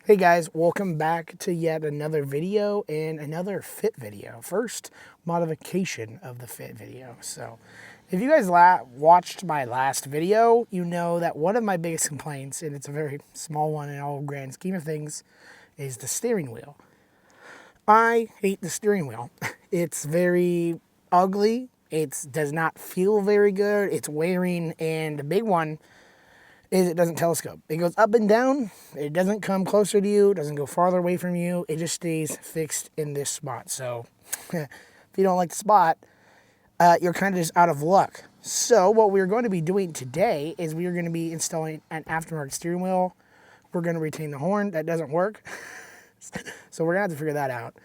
Hey guys, welcome back to yet another video and another fit video. First modification of the fit video. So if you guys watched my last video, you know that one of my biggest complaints, and it's a very small one in all grand scheme of things, is the steering wheel. I hate the steering wheel. It's very ugly. It does not feel very good. It's wearing, and the big one is it doesn't telescope. It goes up and down. It doesn't come closer to you. It doesn't go farther away from you. It just stays fixed in this spot. So if you don't like the spot, you're kind of just out of luck. So what we're going to be doing today is we are going to be installing an aftermarket steering wheel. We're going to retain the horn. That doesn't work. So we're going to have to figure that out.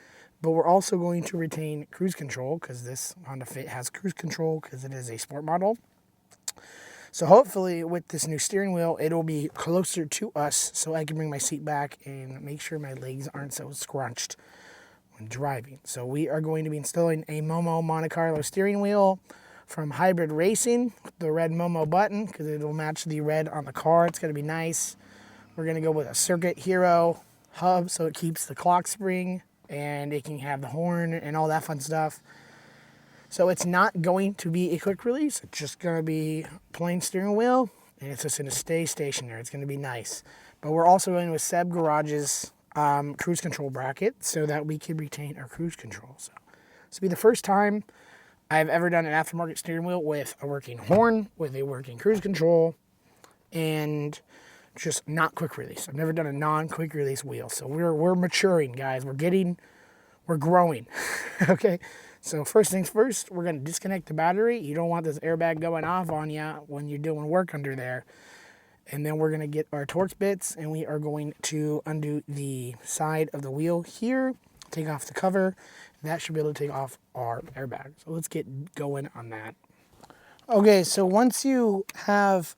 But we're also going to retain cruise control because this Honda Fit has cruise control because it is a sport model. So hopefully with this new steering wheel, it'll be closer to us so I can bring my seat back and make sure my legs aren't so scrunched when driving. So we are going to be installing a Momo Monte Carlo steering wheel from Hybrid Racing, the red Momo button, because it'll match the red on the car. It's going to be nice. We're going to go with a Circuit Hero hub so it keeps the clock spring and it can have the horn and all that fun stuff. So it's not going to be a quick release. It's just going to be plain steering wheel, and it's just going to stay stationary. It's going to be nice. But we're also going with Seb Garage's cruise control bracket so that we can retain our cruise control. So this will be the first time I've ever done an aftermarket steering wheel with a working horn, with a working cruise control, and just not quick release. I've never done a non-quick release wheel. So we're maturing, guys. We're growing. Okay. So first things first, we're going to disconnect the battery. You don't want this airbag going off on you when you're doing work under there. And then we're going to get our Torx bits, and we are going to undo the side of the wheel here, take off the cover. That should be able to take off our airbag. So let's get going on that. Okay, so once you have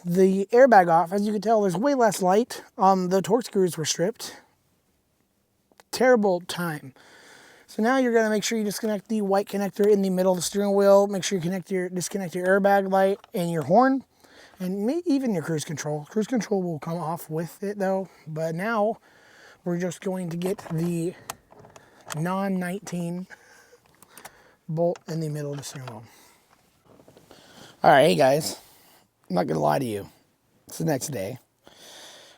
the airbag off, as you can tell, there's way less light. The Torx screws were stripped. Terrible time. So now you're going to make sure you disconnect the white connector in the middle of the steering wheel. Make sure you disconnect your airbag light and your horn, and maybe even your cruise control. Cruise control will come off with it though. But now we're just going to get the non-19 bolt in the middle of the steering wheel. All right, hey guys, I'm not going to lie to you. It's the next day.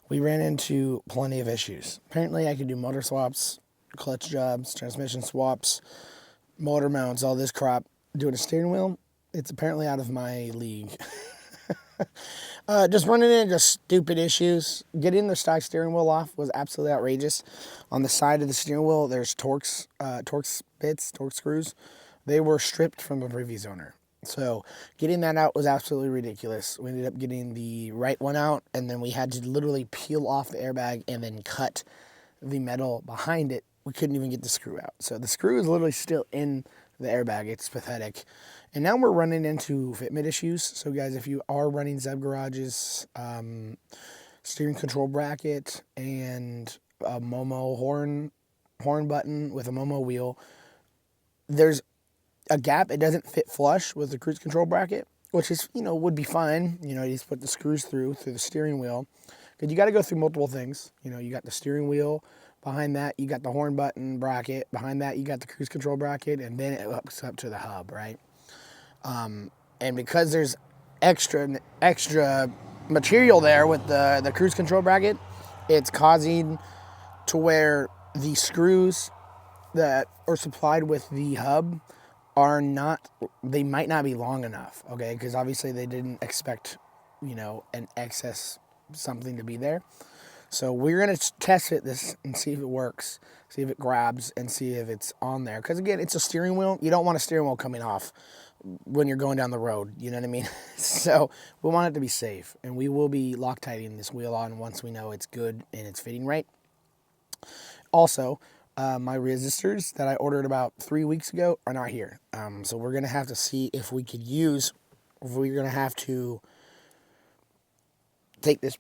We ran into plenty of issues. Apparently I could do motor swaps, clutch jobs, transmission swaps, motor mounts, all this crap. Doing a steering wheel, it's apparently out of my league. Just running into stupid issues. Getting the stock steering wheel off was absolutely outrageous. On the side of the steering wheel, there's Torx bits, Torx screws. They were stripped from the previous owner. So getting that out was absolutely ridiculous. We ended up getting the right one out, and then we had to literally peel off the airbag and then cut the metal behind it. We couldn't even get the screw out. So the screw is literally still in the airbag. It's pathetic. And now we're running into fitment issues. So guys, if you are running Seb Garage's steering control bracket and a Momo horn button with a Momo wheel, there's a gap. It doesn't fit flush with the cruise control bracket, which is, would be fine. You just put the screws through the steering wheel. Because you got to go through multiple things. You got the steering wheel. Behind that, you got the horn button bracket. Behind that, you got the cruise control bracket, and then it hooks up to the hub, right? And because there's extra material there with the cruise control bracket, it's causing to where the screws that are supplied with the hub they might not be long enough, okay? Because obviously they didn't expect, an excess something to be there. So we're going to test this and see if it works, see if it grabs, and see if it's on there. Because, again, it's a steering wheel. You don't want a steering wheel coming off when you're going down the road. You know what I mean? So we want it to be safe. And we will be Loctiting this wheel on once we know it's good and it's fitting right. Also, my resistors that I ordered about 3 weeks ago are not here. So we're going to have to see if we're going to have to take this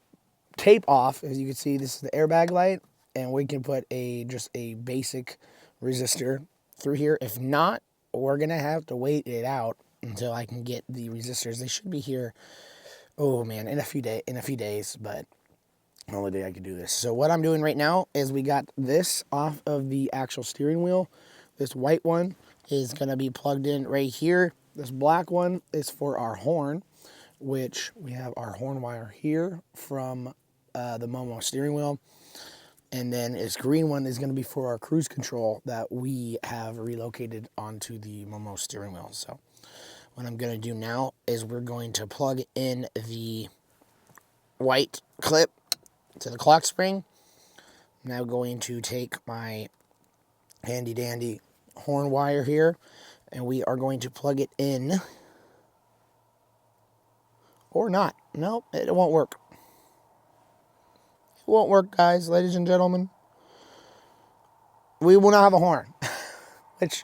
tape off. As you can see, this is the airbag light, and we can put just a basic resistor through here. If not, we're gonna have to wait it out until I can get the resistors. They should be here, oh man, in a few days, but Only day I could do this. So what I'm doing right now is we got this off of the actual steering wheel. This white one is going to be plugged in right here. This black one is for our horn, which we have our horn wire here from the Momo steering wheel. And then this green one is going to be for our cruise control that we have relocated onto the Momo steering wheel. So what I'm going to do now is we're going to plug in the white clip to the clock spring. I'm now going to take my handy dandy horn wire here, and we are going to plug it in. Or not. Nope, it won't work. It won't work, guys, ladies and gentlemen. We will not have a horn, which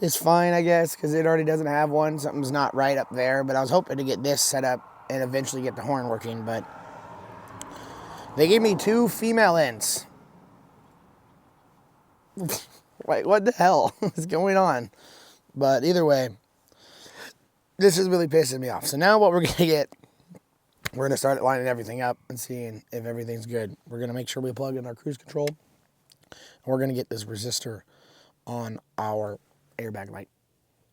is fine, I guess, because it already doesn't have one. Something's not right up there, but I was hoping to get this set up and eventually get the horn working, but they gave me 2 female ends. Wait, what the hell is going on? But either way, this is really pissing me off. So now what we're going to get, we're going to start lining everything up and seeing if everything's good. We're going to make sure we plug in our cruise control. And we're going to get this resistor on our airbag light.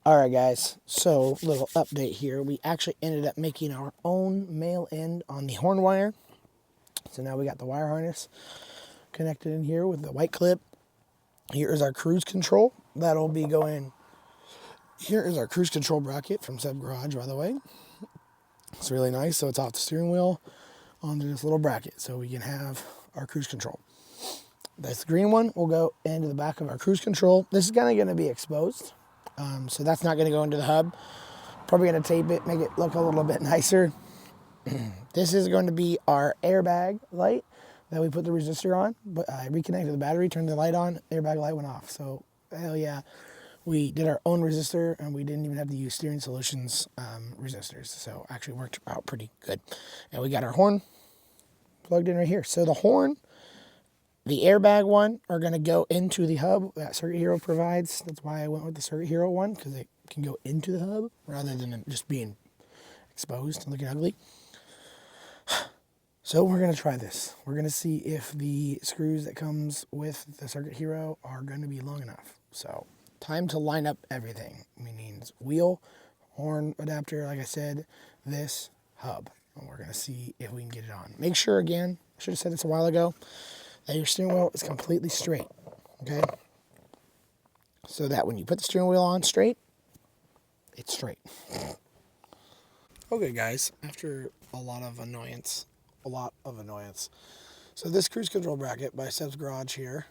All right, guys. So little update here. We actually ended up making our own male end on the horn wire. So now we got the wire harness connected in here with the white clip. Here is our cruise control. That'll be going. Here is our cruise control bracket from Sub Garage, by the way. It's really nice. So it's off the steering wheel onto this little bracket so we can have our cruise control. This green one will go into the back of our cruise control. This is going to be exposed. So that's not going to go into the hub. Probably going to tape it, make it look a little bit nicer. This is going to be our airbag light that we put the resistor on. But I reconnected the battery, turned the light on, airbag light went off. So, hell yeah. We did our own resistor, and we didn't even have to use Steering Solutions resistors. So, actually worked out pretty good. And we got our horn plugged in right here. So, the horn, the airbag one, are going to go into the hub that Circuit Hero provides. That's why I went with the Circuit Hero one, because it can go into the hub rather than just being exposed and looking ugly. So we're going to try this. We're going to see if the screws that comes with the Circuit Hero are going to be long enough. So time to line up everything. Means wheel, horn adapter, like I said, this hub. And we're going to see if we can get it on. Make sure, again, I should have said this a while ago, that your steering wheel is completely straight. Okay? So that when you put the steering wheel on straight, it's straight. Okay, guys, after a lot of annoyance. So this cruise control bracket by Seb's Garage here,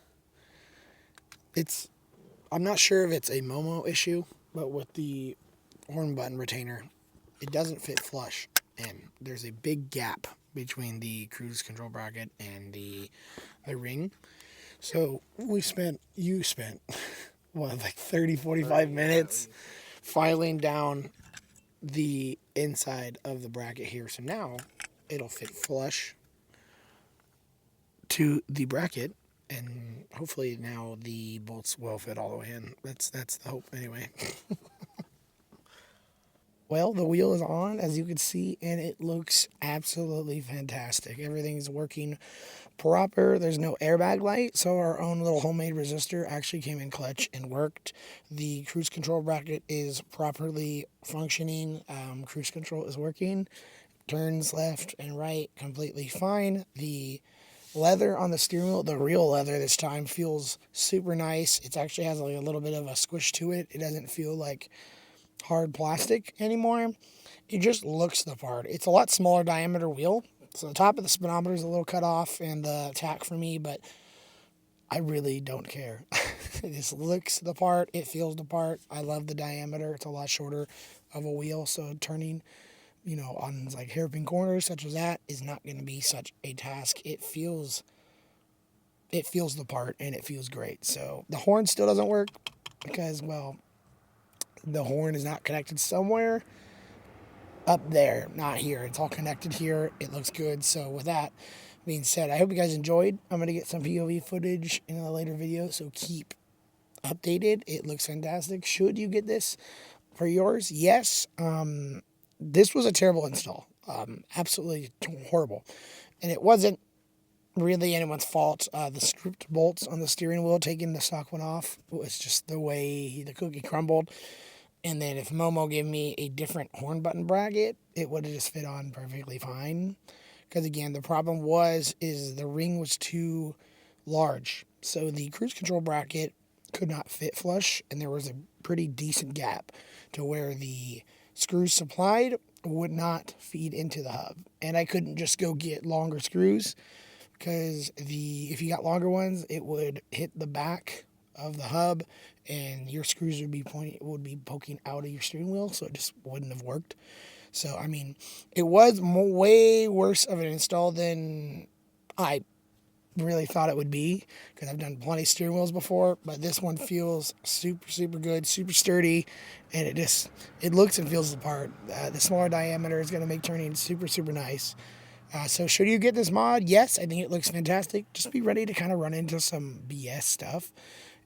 I'm not sure if it's a Momo issue, but with the horn button retainer, it doesn't fit flush, and there's a big gap between the cruise control bracket and the ring. So you spent, what, like 30, 45 minutes filing down the inside of the bracket here. So now it'll fit flush to the bracket, and hopefully now the bolts will fit all the way in. That's the hope anyway. Well, the wheel is on, as you can see, and it looks absolutely fantastic. Everything's working proper. There's no airbag light, so our own little homemade resistor actually came in clutch and worked. The cruise control bracket is properly functioning. Cruise control is working. Turns left and right completely fine. The leather on the steering wheel, the real leather this time, feels super nice. It actually has like a little bit of a squish to it. It doesn't feel like hard plastic anymore. It just looks the part. It's a lot smaller diameter wheel, so the top of the speedometer is a little cut off and the tack for me, but I really don't care. It just looks the part. It feels the part. I love the diameter. It's a lot shorter of a wheel, so turning, on like hairpin corners such as that is not going to be such a task. It feels the part, and it feels great. So the horn still doesn't work because, well, the horn is not connected somewhere up there, not here. It's all connected here. It looks good. So with that being said, I hope you guys enjoyed. I'm going to get some POV footage in a later video, so keep updated. It looks fantastic. Should you get this for yours? Yes. This was a terrible install. Absolutely horrible. And it wasn't really anyone's fault. The screwed bolts on the steering wheel, taking the stock one off, was just the way the cookie crumbled. And then if Momo gave me a different horn button bracket, it would have just fit on perfectly fine. Because again, the problem is the ring was too large. So the cruise control bracket could not fit flush, and there was a pretty decent gap to where the screws supplied would not feed into the hub. And I couldn't just go get longer screws, because if you got longer ones, it would hit the back of the hub and your screws would be poking out of your steering wheel, so it just wouldn't have worked. So I mean, it was way worse of an install than I really thought it would be, because I've done plenty of steering wheels before, but this one feels super good, super sturdy, and it looks and feels the part. The smaller diameter is going to make turning super nice. So should you get this mod? Yes, I think it looks fantastic. Just be ready to kind of run into some BS stuff.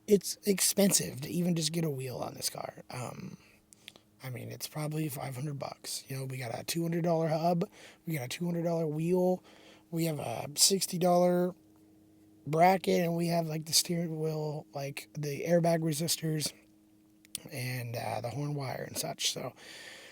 It's expensive to even just get a wheel on this car. I mean, it's probably $500. You know, we got a $200 hub, we got a $200 wheel, we have a $60 bracket, and we have like the steering wheel, like the airbag resistors, and the horn wire and such. So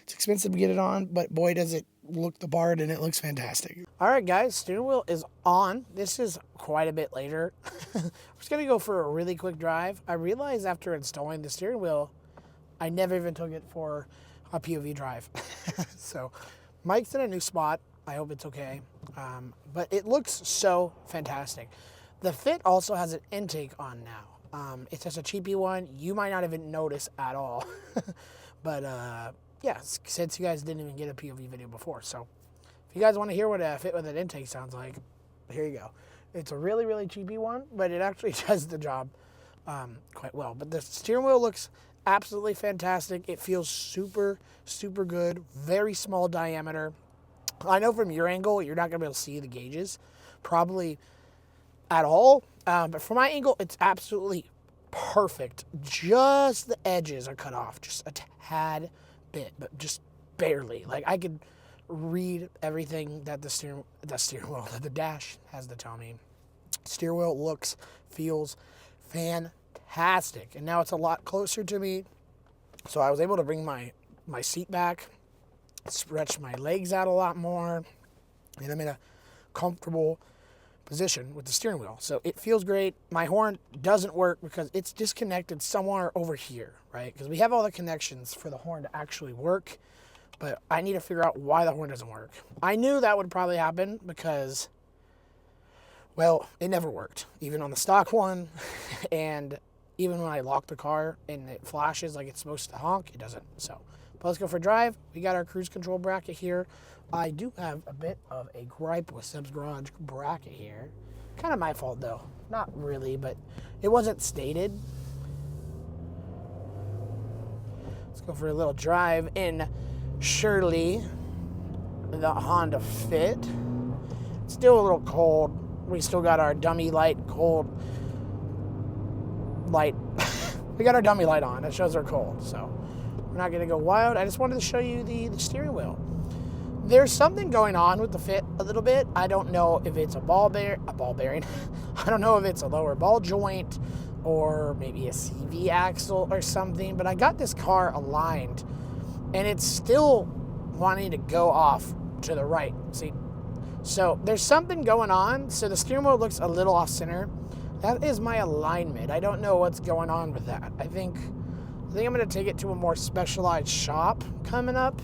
it's expensive to get it on, but boy, does it look the part, and it looks fantastic. All right, guys, steering wheel is on. This is quite a bit later. I'm just going to go for a really quick drive. I realized after installing the steering wheel, I never even took it for a POV drive. So Mike's in a new spot. I hope it's okay. But it looks so fantastic. The fit also has an intake on now. It's just a cheapy one. You might not even notice at all. But yeah, since you guys didn't even get a POV video before. So if you guys want to hear what a fit with an intake sounds like, here you go. It's a really cheapy one, but it actually does the job quite well. But the steering wheel looks absolutely fantastic. It feels super good. Very small diameter. I know from your angle, you're not going to be able to see the gauges probably at all. But from my angle, it's absolutely perfect. Just the edges are cut off. Just a tad bit, but just barely. Like, I could read everything that the steering wheel, that the dash has to tell me. Steering wheel feels fantastic. And now it's a lot closer to me. So I was able to bring my seat back, stretch my legs out a lot more, and I'm in a comfortable position with the steering wheel. So it feels great. My horn doesn't work because it's disconnected somewhere over here, right? Because we have all the connections for the horn to actually work, but I need to figure out why the horn doesn't work. I knew that would probably happen because, well, it never worked, even on the stock one. And even when I lock the car and it flashes like it's supposed to honk, it doesn't. So, but let's go for a drive. We got our cruise control bracket here. I do have a bit of a gripe with Seb's Garage bracket here. Kind of my fault, though. Not really, but it wasn't stated. Let's go for a little drive in Shirley, the Honda Fit. Still a little cold. We still got our dummy light cold light. We got our dummy light on. It shows we're cold, so we're not going to go wild. I just wanted to show you the steering wheel. There's something going on with the Fit a little bit. I don't know if it's a ball bearing. I don't know if it's a lower ball joint or maybe a CV axle or something, but I got this car aligned and it's still wanting to go off to the right. See? So there's something going on. So the steering wheel looks a little off center. That is my alignment. I don't know what's going on with that. I think I'm going to take it to a more specialized shop coming up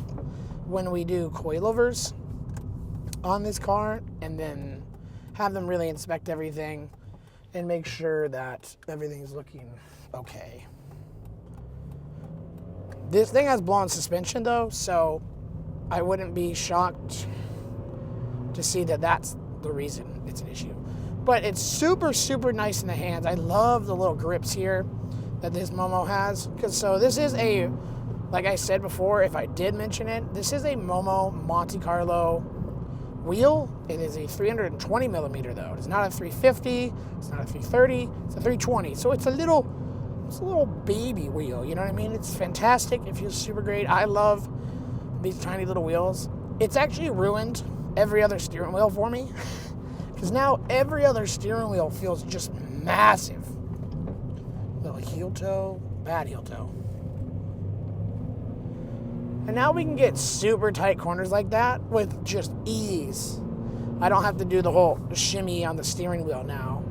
when we do coilovers on this car, and then have them really inspect everything and make sure that everything's looking okay. This thing has blown suspension though, so I wouldn't be shocked to see that that's the reason it's an issue. But it's super nice in the hands. I love the little grips here that this Momo has. So this is a, like I said before, if I did mention it, this is a Momo Monte Carlo wheel. It is a 320 millimeter though. It's not a 350, it's not a 330, it's a 320. So it's a little baby wheel, you know what I mean? It's fantastic. It feels super great. I love these tiny little wheels. It's actually ruined every other steering wheel for me Because now every other steering wheel feels just massive. Little heel toe, bad heel toe. And now we can get super tight corners like that with just ease. I don't have to do the whole shimmy on the steering wheel now.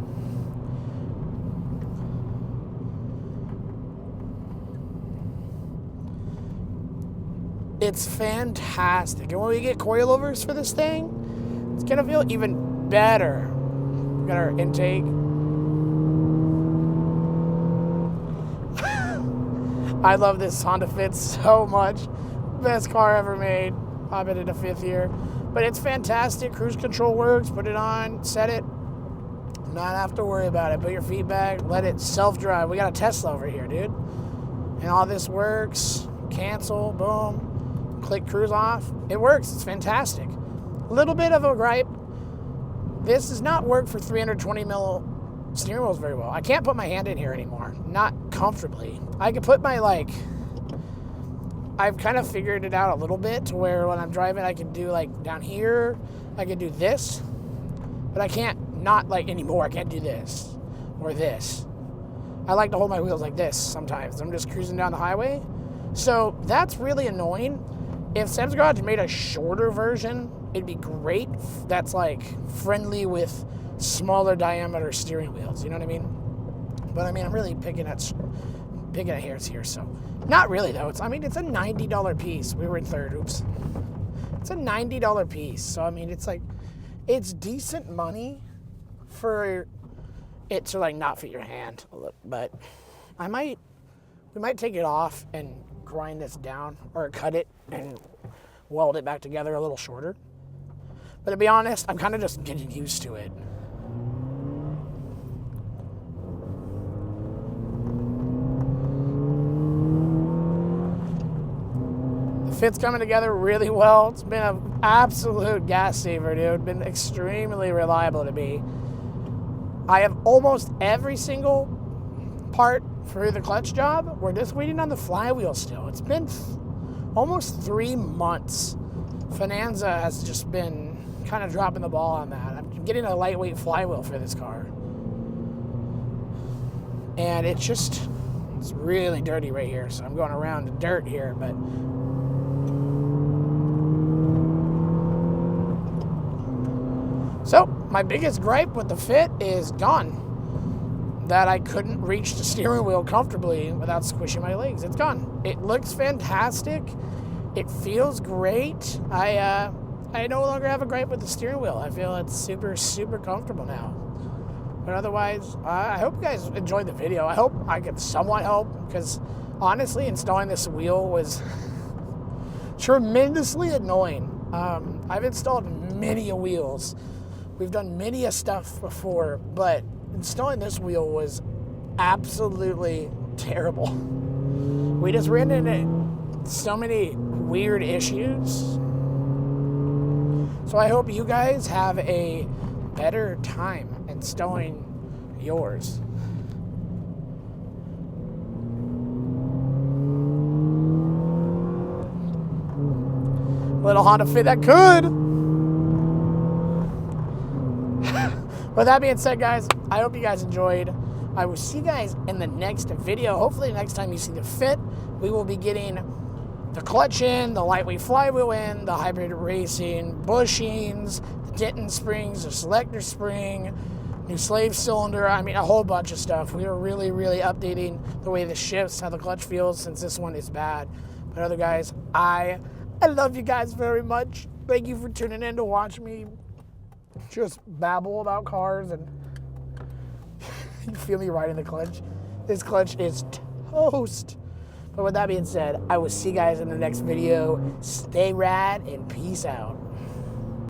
It's fantastic. And when we get coilovers for this thing, it's gonna feel even better. We got our intake. I love this Honda Fit so much. Best car ever made. I've been in the 5th year. But it's fantastic. Cruise control works. Put it on, set it. Not have to worry about it. Put your feet back. Let it self-drive. We got a Tesla over here, dude. And all this works. Cancel. Boom. Click cruise off. It works. It's fantastic. A little bit of a gripe. This does not work for 320 mil steering wheels very well. I can't put my hand in here anymore. Not comfortably. I can put my, like... I've kind of figured it out a little bit to where when I'm driving, I can do like down here, I can do this, but I can't not like anymore. I can't do this or this. I like to hold my wheels like this sometimes. I'm just cruising down the highway. So that's really annoying. If Sam's Garage made a shorter version, it'd be great. That's like friendly with smaller diameter steering wheels. You know what I mean? But I mean, I'm really picking at hairs here, so. Not really, though. It's a $90 piece. We were in 3rd. Oops. It's a $90 piece. So, I mean, it's decent money for it to, like, not fit your hand. But we might take it off and grind this down or cut it and weld it back together a little shorter. But to be honest, I'm kind of just getting used to it. Fit's coming together really well. It's been an absolute gas saver, dude. Been extremely reliable to me. I have almost every single part for the clutch job. We're just waiting on the flywheel still. It's been almost 3 months. Finanza has just been kind of dropping the ball on that. I'm getting a lightweight flywheel for this car. And it's really dirty right here. So I'm going around the dirt here, but so, my biggest gripe with the Fit is gone. That I couldn't reach the steering wheel comfortably without squishing my legs. It's gone. It looks fantastic. It feels great. I no longer have a gripe with the steering wheel. I feel it's super, super comfortable now. But otherwise, I hope you guys enjoyed the video. I hope I could somewhat help, because honestly, installing this wheel was tremendously annoying. I've installed many wheels. We've done many stuff before, but installing this wheel was absolutely terrible. We just ran into so many weird issues. So I hope you guys have a better time installing yours. Little Honda Fit that could. With that being said, guys, I hope you guys enjoyed. I will see you guys in the next video. Hopefully, next time you see the Fit, we will be getting the clutch in, the lightweight flywheel in, the hybrid racing bushings, the Denton springs, the selector spring, new slave cylinder. I mean, a whole bunch of stuff. We are really, really updating the way this shifts, how the clutch feels, since this one is bad. But other guys, I love you guys very much. Thank you for tuning in to watch me just babble about cars, and you feel me riding the clutch. This clutch is toast. But with that being said, I will see you guys in the next video. Stay rad and peace out.